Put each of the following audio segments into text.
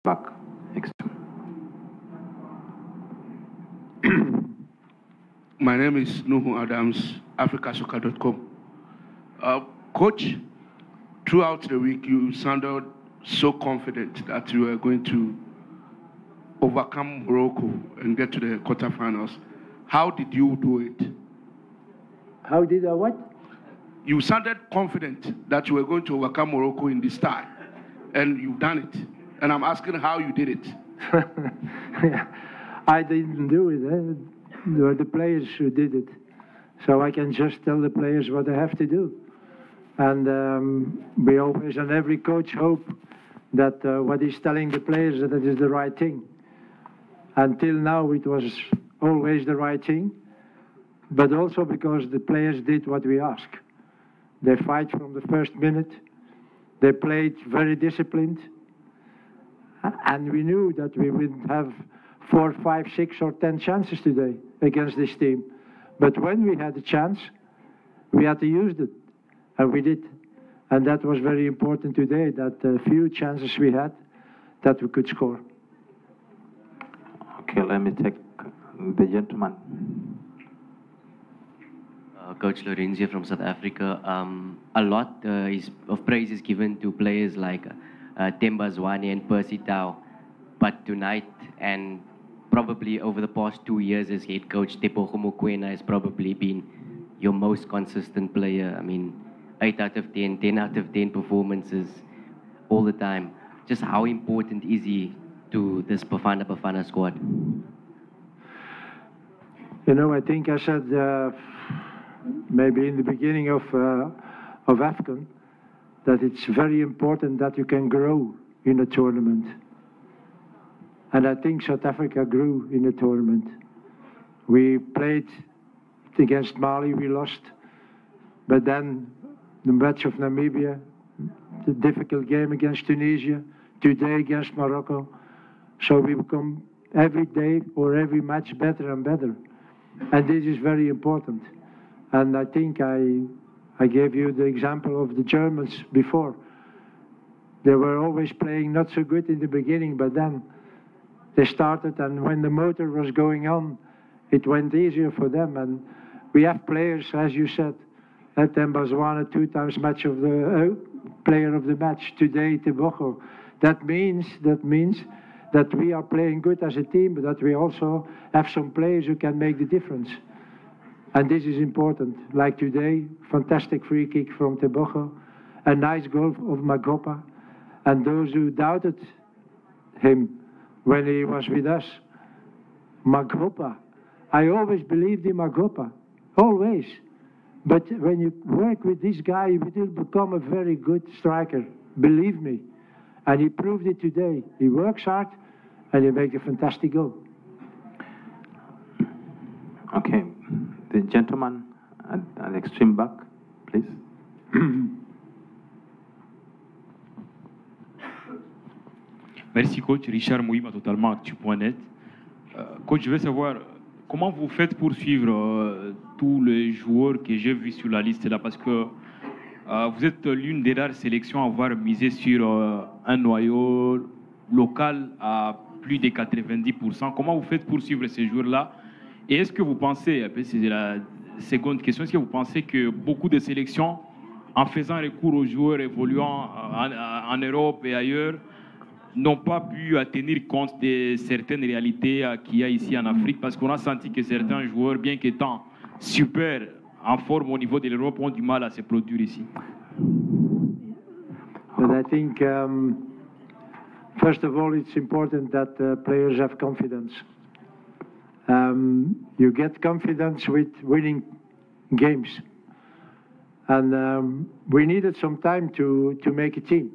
back. Extreme. My name is Nuhu Adams, africasoccer.com. Coach, throughout the week, you sounded so confident that you were going to overcome Morocco and get to the quarterfinals. How did you do it? How did I what? You sounded confident that you were going to overcome Morocco in this tie, and you've done it. And I'm asking how you did it. I didn't do it. There were the players who did it. So I can just tell the players what they have to do. And we always, and every coach, hope that what he's telling the players that it is the right thing. Until now, it was always the right thing, but also because the players did what we asked. They fight from the first minute. They played very disciplined. And we knew that we wouldn't have 4, 5, 6, or 10 chances today against this team. But when we had a chance, we had to use it. And we did. And that was very important today, that the few chances we had, that we could score. Okay, let me take the gentleman. Coach Lorenzo from South Africa. A lot of praise is given to players like Themba Zwane and Percy Tau. But tonight, and probably over the past 2 years as head coach, Tebogo Mokoena has probably been your most consistent player. I mean, 8 out of 10, 10 out of 10 performances all the time. Just how important is he to this Bafana squad? You know, I think I said maybe in the beginning of AFCON that it's very important that you can grow in a tournament. And I think South Africa grew in the tournament. We played against Mali, we lost. But then the match of Namibia, the difficult game against Tunisia, today against Morocco. So we become every day or every match better and better. And this is very important. And I think I gave you the example of the Germans before. They were always playing not so good in the beginning, but then they started, and when the motor was going on, it went easier for them. And we have players, as you said, Themba Zwane, 2 times match of the player of the match. Today, Tebogo. That means that we are playing good as a team, but that we also have some players who can make the difference. And this is important. Like today, fantastic free kick from Tebogo, a nice goal of Magopa. And those who doubted him when he was with us, Magopa. I always believed in Magopa, always. But when you work with this guy, you will become a very good striker, believe me. And he proved it today. He works hard, and he makes a fantastic goal. Okay, the gentleman at the extreme back, please. Merci coach, Richard Mouima, totalement actu.net. Coach, je veux savoir comment vous faites pour suivre tous les joueurs que j'ai vus sur la liste là, parce que vous êtes l'une des rares sélections à avoir misé sur un noyau local à plus de 90%. Comment vous faites pour suivre ces joueurs-là? Et est-ce que vous pensez, c'est la seconde question, est-ce que vous pensez que beaucoup de sélections, en faisant recours aux joueurs évoluant en Europe et ailleurs, n'ont pas pu tenir compte de certaines réalités qu'il y a ici en Afrique, parce qu'on a senti que certains joueurs, bien qu'étant super en forme au niveau de l'Europe, ont du mal à se produire ici? And I think, first of all, it's important that players have confidence. You get confidence with winning games. And we needed some time to make a team.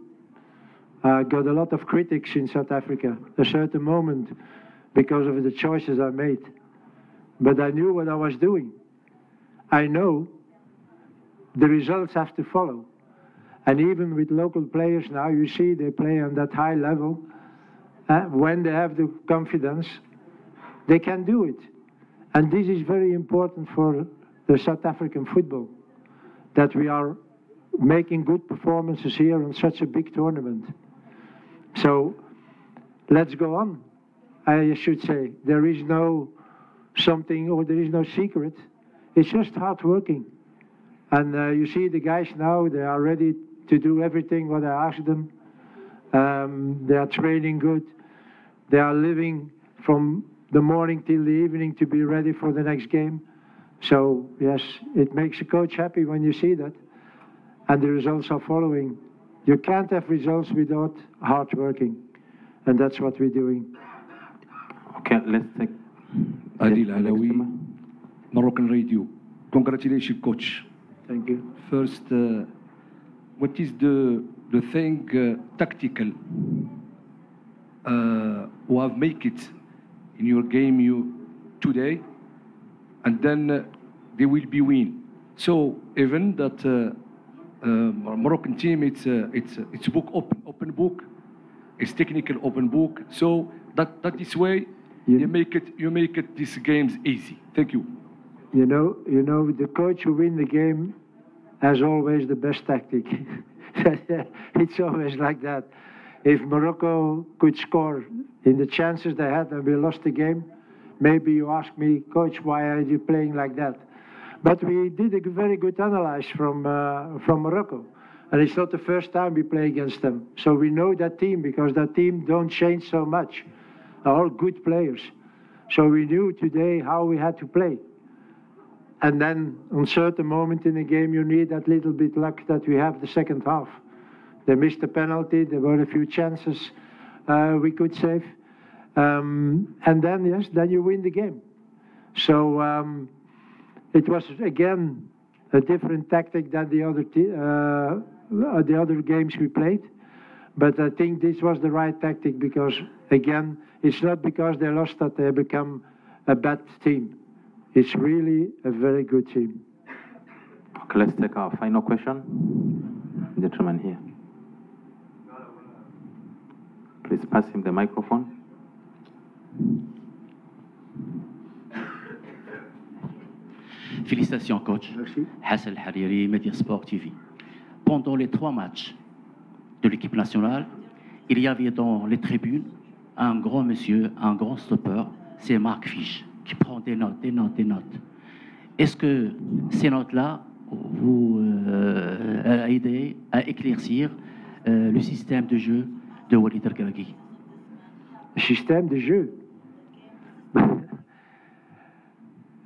I got a lot of critics in South Africa, a certain moment, because of the choices I made. But I knew what I was doing. I know the results have to follow. And even with local players now, you see they play on that high level. When they have the confidence, they can do it. And this is very important for the South African football, that we are making good performances here on such a big tournament. So let's go on, I should say. There is no something, or there is no secret. It's just hard working. And you see the guys now, they are ready to do everything what I ask them. They are training good. They are living from the morning till the evening to be ready for the next game. So yes, it makes a coach happy when you see that. And the results are following. You can't have results without hard working. And that's what we're doing. Okay, let's take Adil the next Alawi, one. Moroccan Radio. Congratulations, coach. Thank you. First, what is the thing tactical who have make it in your game today, and then they will be win. So even that Moroccan team, it's book open book, it's technical open book. So that is why you make it these games easy. Thank you. You know, the coach who win the game has always the best tactic. It's always like that. If Morocco could score in the chances they had and we lost the game, maybe you ask me, coach, why are you playing like that? But we did a very good analysis from Morocco. And it's not the first time we play against them. So we know that team, because that team don't change so much. They're all good players. So we knew today how we had to play. And then on certain moment in the game, you need that little bit luck that we have the second half. They missed the penalty. There were a few chances we could save. And then, yes, then you win the game. So it was, again, a different tactic than the other games we played. But I think this was the right tactic because, again, it's not because they lost that they become a bad team. It's really a very good team. Okay, let's take our final question. Gentleman here. Please pass him the microphone. Félicitations, coach. Merci. Hassan Hariri, Media Sport TV. Pendant les 3 matchs de l'équipe nationale, il y avait dans les tribunes un grand monsieur, un grand stopper, c'est Marc Fisch, qui prend des notes, des notes, des notes. Est-ce que ces notes-là vous aident à éclaircir le système de jeu de Walid Regragui? Système de jeu.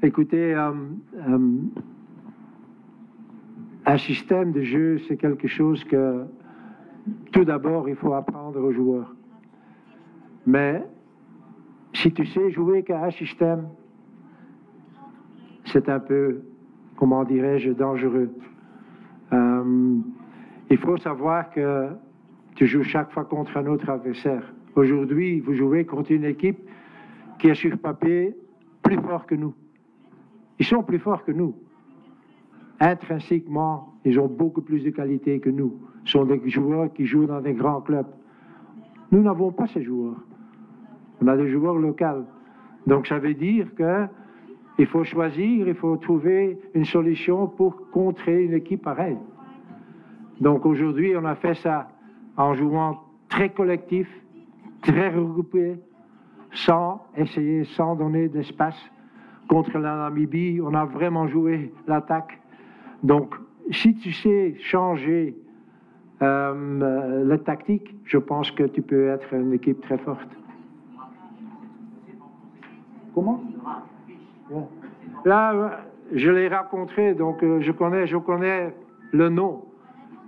Écoutez, un système de jeu, c'est quelque chose que, tout d'abord, il faut apprendre aux joueurs. Mais si tu sais jouer qu'à un système, c'est un peu, comment dirais-je, dangereux. Il faut savoir que tu joues chaque fois contre un autre adversaire. Aujourd'hui, vous jouez contre une équipe qui est sur papier plus fort que nous. Ils sont plus forts que nous. Intrinsèquement, ils ont beaucoup plus de qualité que nous. Ce sont des joueurs qui jouent dans des grands clubs. Nous n'avons pas ces joueurs. On a des joueurs locaux. Donc ça veut dire qu'il faut choisir, il faut trouver une solution pour contrer une équipe pareille. Donc aujourd'hui, on a fait ça en jouant très collectif, très regroupé, sans donner d'espace. Contre la Namibie, on a vraiment joué l'attaque. Donc, si tu sais changer la tactique, je pense que tu peux être une équipe très forte. Comment? Là, je l'ai rencontré, donc je connais le nom.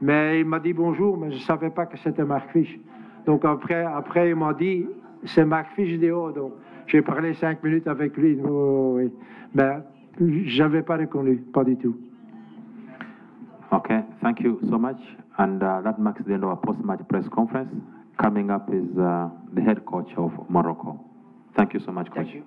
Mais il m'a dit bonjour, mais je ne savais pas que c'était Marc Fisch. Donc après il m'a dit, c'est Marc Fisch Déo. Donc j'ai parlé 5 minutes avec lui. Oh, oui. Mais je n'avais pas reconnu, pas du tout. Okay, thank you so much. And that marks the end of our post-match press conference. Coming up is the head coach of Morocco. Thank you so much, coach. Thank you.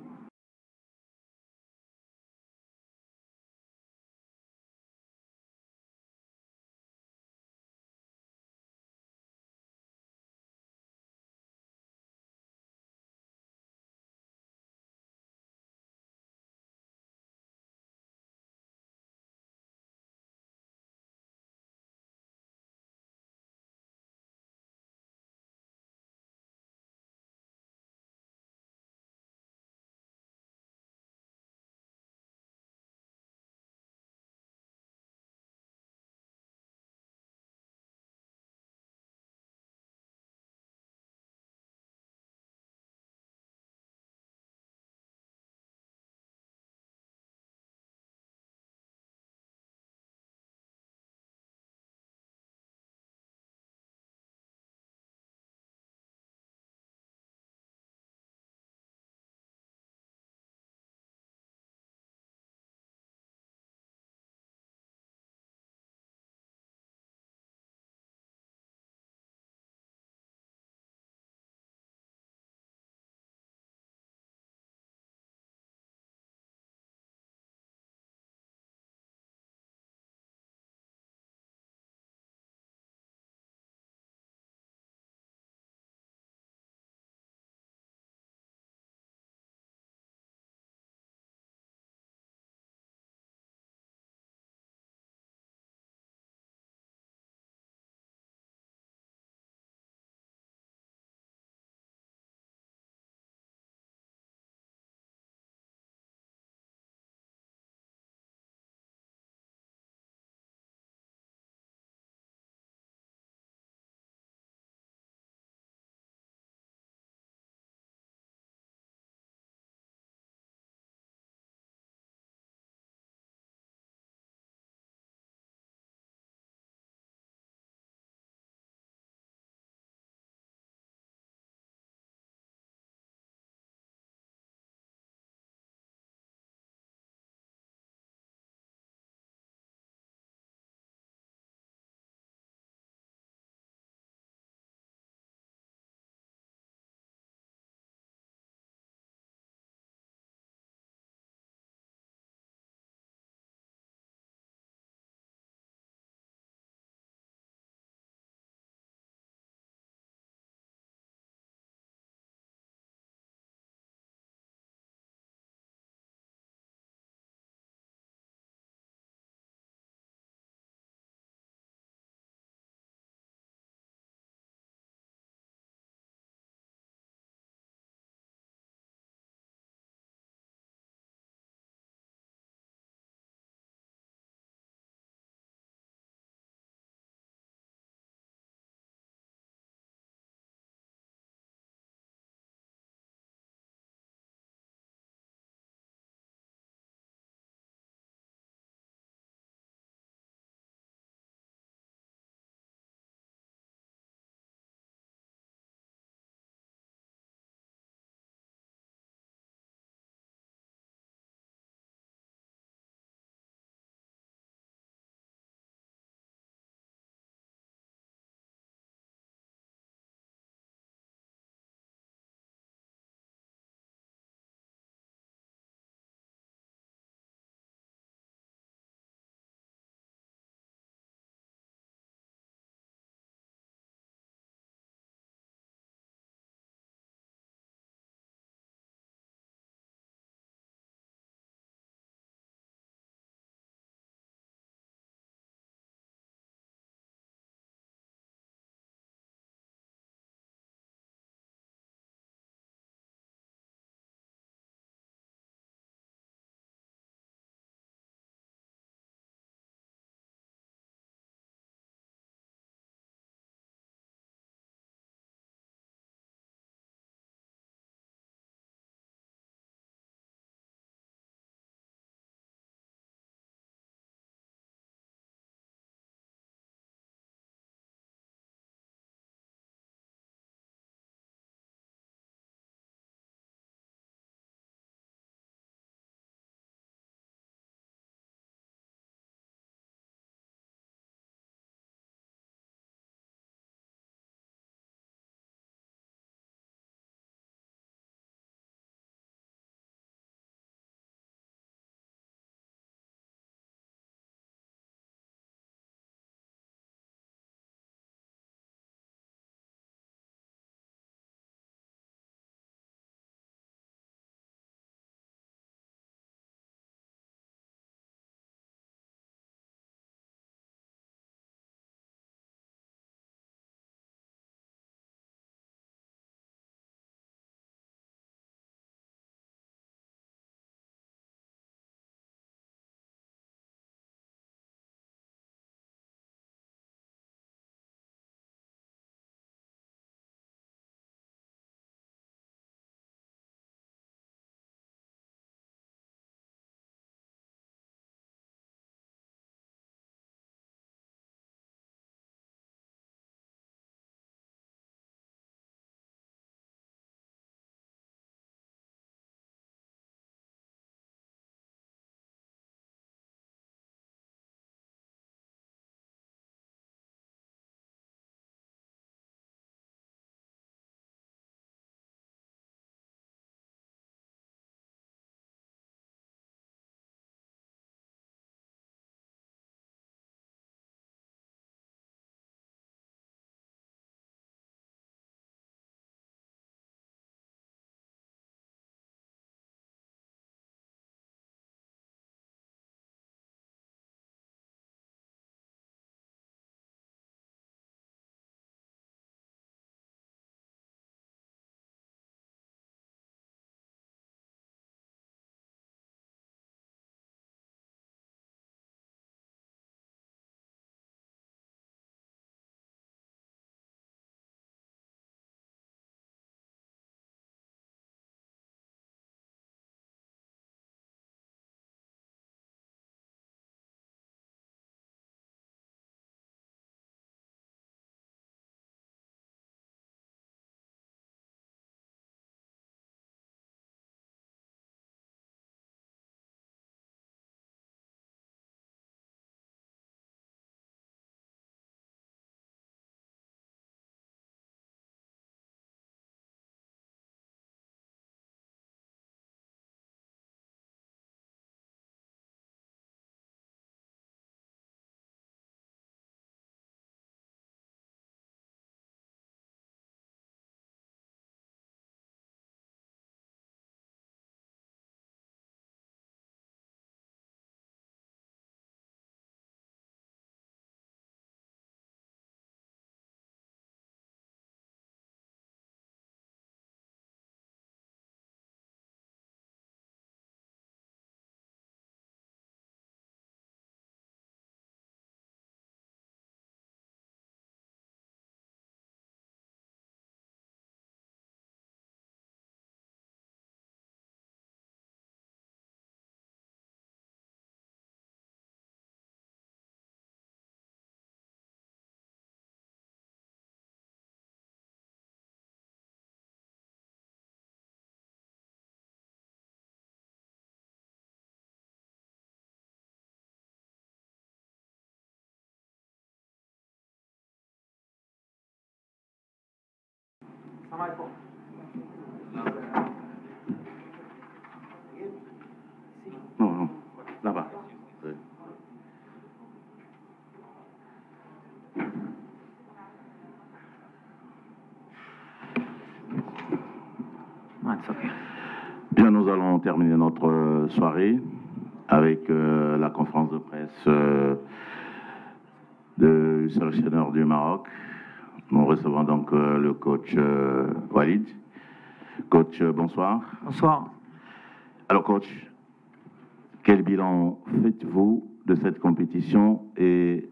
Non, non, là-bas. Oui. Bien, nous allons terminer notre soirée avec la conférence de presse du sélectionneur du Maroc. Nous recevons donc le coach Walid. Coach, bonsoir. Bonsoir. Alors, coach, quel bilan faites-vous de cette compétition et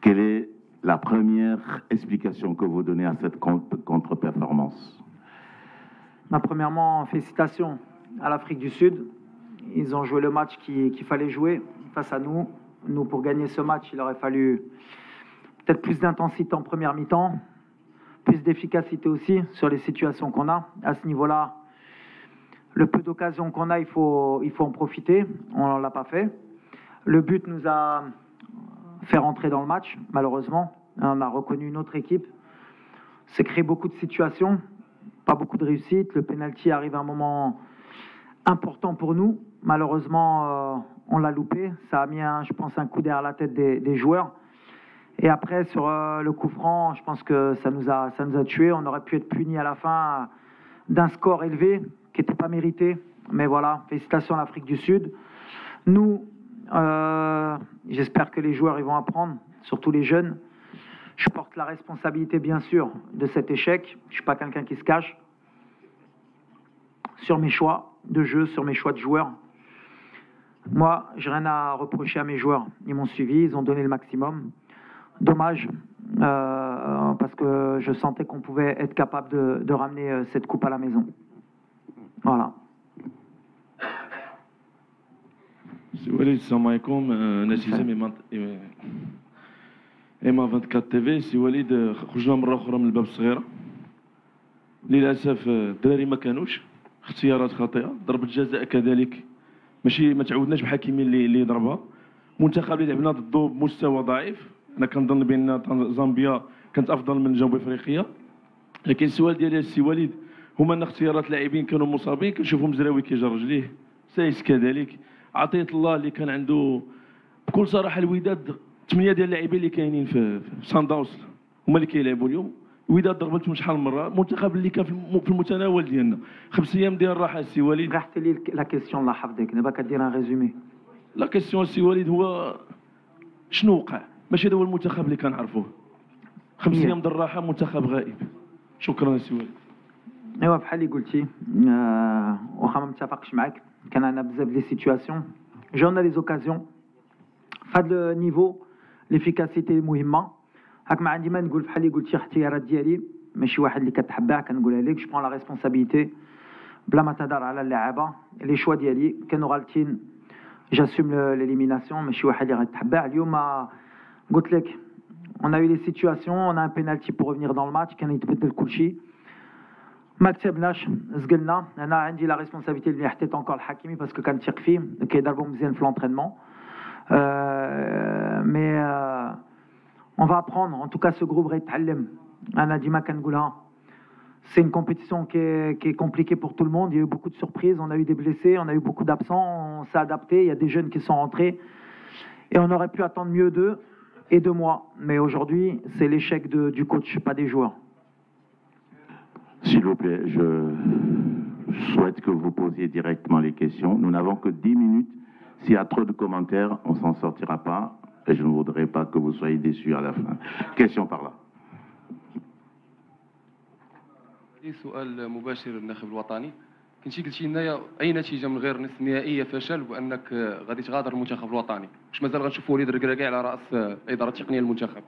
quelle est la première explication que vous donnez à cette contre-performance? Premièrement, félicitations à l'Afrique du Sud. Ils ont joué le match qu'il fallait jouer face à nous. Nous, pour gagner ce match, il aurait fallu peut-être plus d'intensité en première mi-temps, plus d'efficacité aussi sur les situations qu'on a. À ce niveau-là, le peu d'occasions qu'on a, il faut en profiter. On ne l'a pas fait. Le but nous a fait rentrer dans le match, malheureusement. On a reconnu une autre équipe. C'est créé beaucoup de situations, pas beaucoup de réussite. Le penalty arrive à un moment important pour nous. Malheureusement, on l'a loupé. Ça a mis, je pense, un coup derrière la tête des joueurs. Et après, sur le coup franc, je pense que ça nous a tués. On aurait pu être punis à la fin d'un score élevé qui n'était pas mérité. Mais voilà, félicitations à l'Afrique du Sud. Nous, j'espère que les joueurs ils vont apprendre, surtout les jeunes. Je porte la responsabilité, bien sûr, de cet échec. Je ne suis pas quelqu'un qui se cache. Sur mes choix de jeu, sur mes choix de joueurs. Moi, je n'ai rien à reprocher à mes joueurs. Ils m'ont suivi, ils ont donné le maximum. Dommage, parce que je sentais qu'on pouvait être capable de ramener cette coupe à la maison. Voilà. سي وليد السلام عليكم ناس إما 24 تيفي. سي وليد خرجنا مرة أخرى من الباب الصغيرة للأسف. الدراري ما كانوش اختيارات خاطئة. ضربة جزاء كذلك ماشي ما تعودناش بحكيمين اللي ضربها. منتخب اللي لعبنا ضده بمستوى ضعيف. أنا كنظن بأن زامبيا كانت أفضل من جنوب أفريقيا. لكن السؤال ديالي السي وليد هما أن اختيارات لاعبين كانوا مصابين كنشوفهم مزراوي كيجر رجليه سايس كذلك. عطية الله اللي كان عنده بكل صراحة الوداد 8 ديال اللاعبين اللي كاينين في سان داونز هما اللي كيلعبوا اليوم. الوداد ضربتهم شحال من مرة. المنتخب اللي كان في المتناول ديالنا 5 أيام ديال الراحة السي وليد. رحت لي لا كيسيون الله حفظك دابا كدير ان ريزومي. لا كيسيون السي وليد هو شنو وقع؟ ماشي هذا هو المنتخب اللي كنعرفوه. 5 أيام ديال الراحة منتخب غائب. شكرا السي وليد. ايوا بحال اللي قلتي واخا ما متفقش معاك كان عندنا بزاف لي سيتوياسيون جونا لي زوكازيون فهاد لو نيفو ليفيكاسيتي مهمه. هاك ما عندي ما نقول بحال اللي قلتي اختيارات ديالي ماشي واحد اللي كتحبها كنقولها لك. جو برون لا ريسبونسابيلتي بلا ما تهضر على اللعابه. لي شوا ديالي كانوا غالطين جاسوم ليليميناسيون ماشي واحد اللي غتحبها. اليوم قلت لك on a eu les situations, on a un penalty pour revenir dans le match كان يتبدل كل شيء. ما كتبناش زقلنا. انا عندي لا ريسبونسابيلتي اللي حطيت انكور الحكيمي باسكو كنثق فيه كيضربوا مزيان في لونترينمون. مي on va apprendre. En tout cas, ce groupe غيتعلم. انا ديما كنقولها. C'est une compétition qui est compliquée pour tout le monde. Il y a eu beaucoup de surprises. On a eu des blessés, on a eu beaucoup d'absents. On s'est adapté. Il y a des jeunes qui sont rentrés. Et on aurait pu attendre mieux d'eux et de moi. Mais aujourd'hui, c'est l'échec du coach, pas des joueurs. S'il vous plaît, je souhaite que vous posiez directement les questions. Nous n'avons que 10 minutes. S'il y a trop de commentaires, on ne s'en sortira pas. Et je ne voudrais pas que vous soyez déçus à la fin. Question par là. سؤال مباشر للناخب الوطني. كنتي قلتي لنا اي نتيجه من غير نصف نهائيه فشل وانك غادي تغادر المنتخب الوطني. واش مازال غنشوفوا وليد ركراكي على راس الاداره التقنيه للمنتخب؟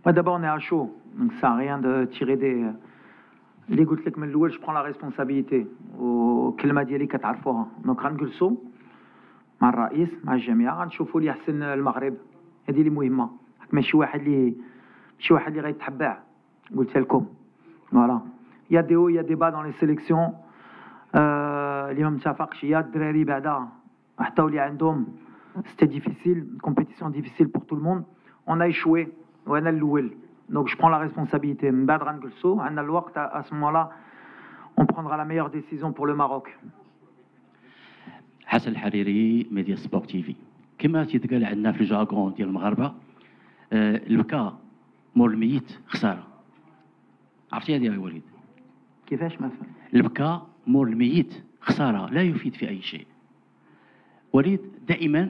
D'abord, on est à chaud, donc ça n'a rien de tirer des. اللي قلت لك من الاول جو برون لا ريسبونسابيلتي والكلمه ديالي كتعرفوها. دونك غنجلسوا مع الرئيس مع الجميع غنشوفوا اللي احسن المغرب. هذه اللي مهمه. ماشي واحد اللي غيتحبع. قلت لكم فوالا. يا دي او يا دي با دون لي سيليكسيون اللي ما متفقش. يا الدراري بعدا حتى اللي عندهم سيتي ديفيسيل كومبيتيسيون ديفيسيل بور تو الموند. اون ا ايشوي وانا الاول Donc je prends la responsabilité. Mbadran Gulso, à ce moment-là, on prendra la meilleure décision pour le Maroc. حسن الحريري ميديا سبورتيفي كما تيتقال عندنا في الجاكون ديال المغاربه البكاء مور الميت خساره عرفتي هذه يا وليد كيفاش ما فهم البكاء مور الميت خساره لا يفيد في اي شيء وليد دائما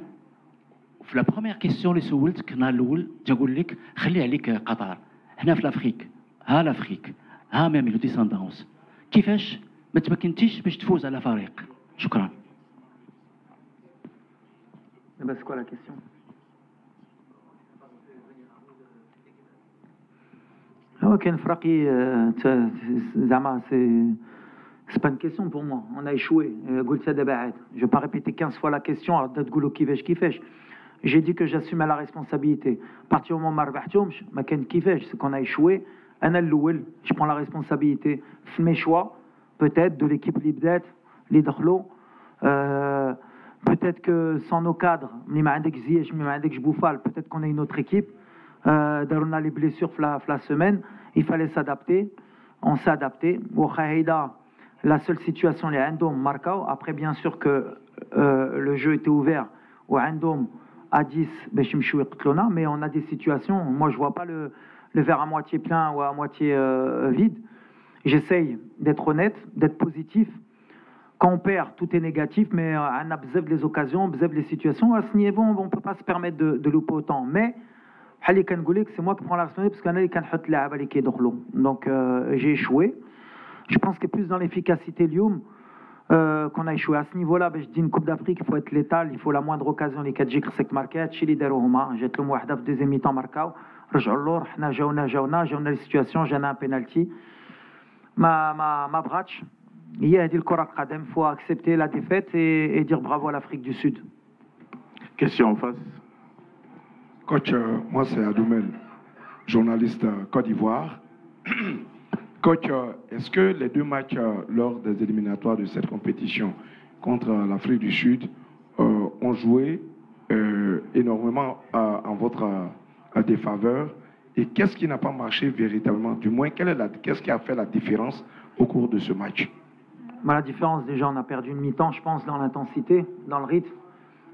في لا بروميير كيسيون اللي سولتك النهار الاول تقول لك خلي عليك قطر هنا في لافريك ها لافريك ها ميميلو دي ساندونس كيفاش ما تمكنتيش باش تفوز على فريق شكرا C'est quoi la question? C'est pas une question pour moi. On a échoué. Je ne vais pas répéter 15 fois la question. J'ai dit que j'assumais la responsabilité. À partir du moment où c'est qu'on a échoué, je prends la responsabilité. Mes choix, peut-être de l'équipe Libdet, l'Hydrlo. Peut-être que sans nos cadres, peut-être qu'on a une autre équipe. On a les blessures la semaine. Il fallait s'adapter. On s'est adapté. La seule situation, les Andom Marcao. Après, bien sûr que le jeu était ouvert. Ou Andom à 10, mais on a des situations. Moi, je ne vois pas le verre à moitié plein ou à moitié vide. J'essaye d'être honnête, d'être positif. Quand on perd, tout est négatif, mais on a besoin des occasions, besoin des situations. À ce niveau, on ne peut pas se permettre de louper autant. Mais, c'est moi qui prends la responsabilité parce qu'il y a des donc, j'ai échoué. Je pense que plus dans l'efficacité, qu'on a échoué. À ce niveau-là, je dis une Coupe d'Afrique, il faut être létal, il faut la moindre occasion. Les 4 gicres, c'est que marqué, Chili d'Arohoma, j'ai le mouah d'af deuxième mi-temps marqué. J'ai les situations, j'ai un penalty. Ma brach. Il faut accepter la défaite et dire bravo à l'Afrique du Sud. Question en face. Coach, moi c'est Adoumel, journaliste Côte d'Ivoire. Coach, est-ce que les 2 matchs lors des éliminatoires de cette compétition contre l'Afrique du Sud ont joué énormément en votre défaveur? Et qu'est-ce qui n'a pas marché véritablement? Du moins, qu'est-ce qui a fait la différence au cours de ce match? La différence, déjà, on a perdu une mi-temps, je pense, dans l'intensité, dans le rythme.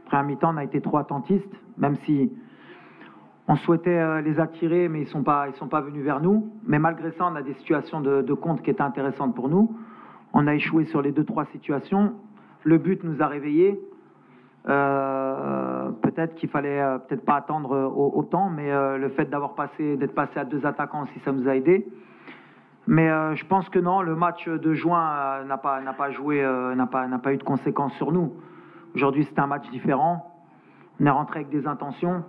Après un mi-temps, on a été trop attentistes, même si on souhaitait les attirer, mais ils sont pas venus vers nous. Mais malgré ça, on a des situations de compte qui étaient intéressantes pour nous. On a échoué sur les 2-3 situations. Le but nous a réveillés. Peut-être qu'il fallait peut-être pas attendre autant, mais le fait d'être passé à 2 attaquants aussi, ça nous a aidés. Mais je pense que non, le match de juin n'a pas eu de conséquences sur nous. Aujourd'hui, c'est un match différent. On est rentré avec des intentions.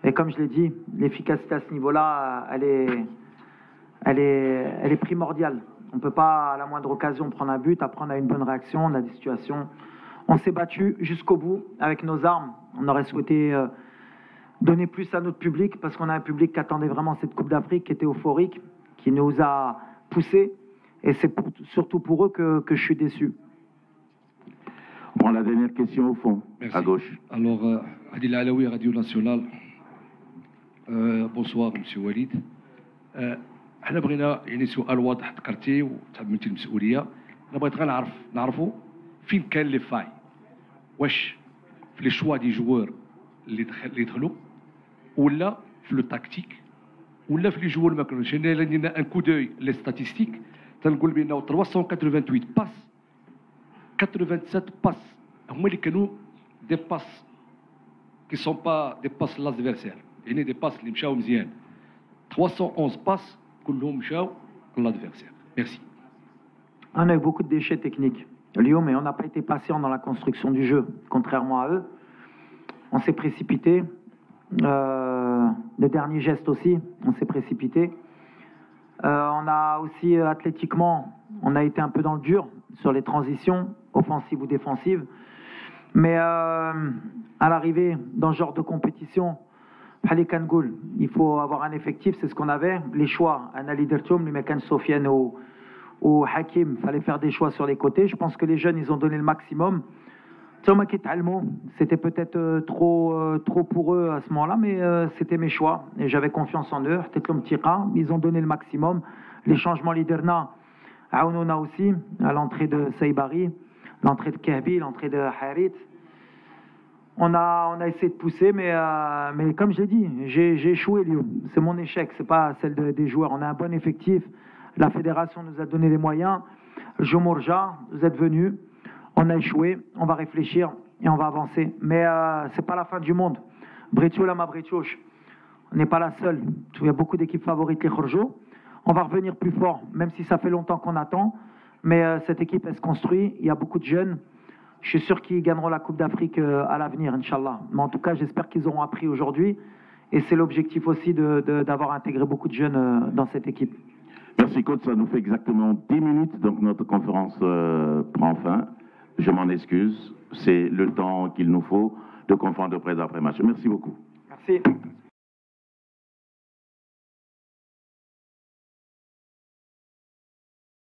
Et comme je l'ai dit, l'efficacité à ce niveau-là, elle est primordiale. On ne peut pas, à la moindre occasion, prendre un but. Après, on a une bonne réaction, on a des situations. On s'est battu jusqu'au bout avec nos armes. On aurait souhaité donner plus à notre public parce qu'on a un public qui attendait vraiment cette Coupe d'Afrique, qui était euphorique, qui nous a poussés. Et c'est surtout pour eux que je suis déçu. On prend la dernière question au fond, merci. À gauche. Alors, Adil Alaoui, Radio Nationale. Bonsoir, M. Walid. احنا بغينا يعني سؤال واضح ذكرتيه وتحملتي المسؤوليه. انا بغيت غير نعرفوا فين كان لي فاي. واش في لي شوا دي جوار اللي دخلوا ولا في لو تاكتيك ولا في لي جوار ما كانوش. انا لدينا ان كو دوي لي ستاتيستيك تنقول بانه 388 باس 87 باس هما اللي كانوا دي باس كي سون با دي باس لادفيرسير يعني دي باس اللي مشاو مزيان. 311 باس كلهم مشاو لادفيرسير. ميرسي. On a eu beaucoup de déchets techniques. Lyon, mais on n'a pas été patient dans la construction du jeu, contrairement à eux. On s'est précipité. Le dernier geste aussi, on s'est précipité. On a aussi, athlétiquement, on a été un peu dans le dur sur les transitions, offensives ou défensives. Mais à l'arrivée, dans ce genre de compétition, il faut avoir un effectif, c'est ce qu'on avait. Les choix, Anali Dertoum, les Mekan Sofiane ou Hakim, il fallait faire des choix sur les côtés. Je pense que les jeunes, ils ont donné le maximum C'était peut-être trop pour eux à ce moment-là, mais c'était mes choix. Et j'avais confiance en eux. Ils ont donné le maximum. Les changements leaderna, Aounouna aussi, à l'entrée de Saïbari, l'entrée de Kahbi, l'entrée de Harit. On a essayé de pousser, mais comme je l'ai dit, j'ai échoué, Lyon. C'est mon échec, c'est pas celle des joueurs. On a un bon effectif. La fédération nous a donné les moyens. Jomorja, vous êtes venus. On a échoué, on va réfléchir et on va avancer. Mais c'est pas la fin du monde. Bretiola ma Bretioch, on n'est pas la seule. Il y a beaucoup d'équipes favorites, les Khorjo. On va revenir plus fort, même si ça fait longtemps qu'on attend. Mais cette équipe, elle se construit. Il y a beaucoup de jeunes. Je suis sûr qu'ils gagneront la Coupe d'Afrique à l'avenir, Inch'Allah. Mais en tout cas, j'espère qu'ils auront appris aujourd'hui. Et c'est l'objectif aussi d'avoir intégré beaucoup de jeunes dans cette équipe. Merci, coach. Ça nous fait exactement 10 minutes. Donc, notre conférence prend fin. Je m'en excuse. C'est le temps qu'il nous faut de conférence de presse après match. Merci beaucoup. Merci.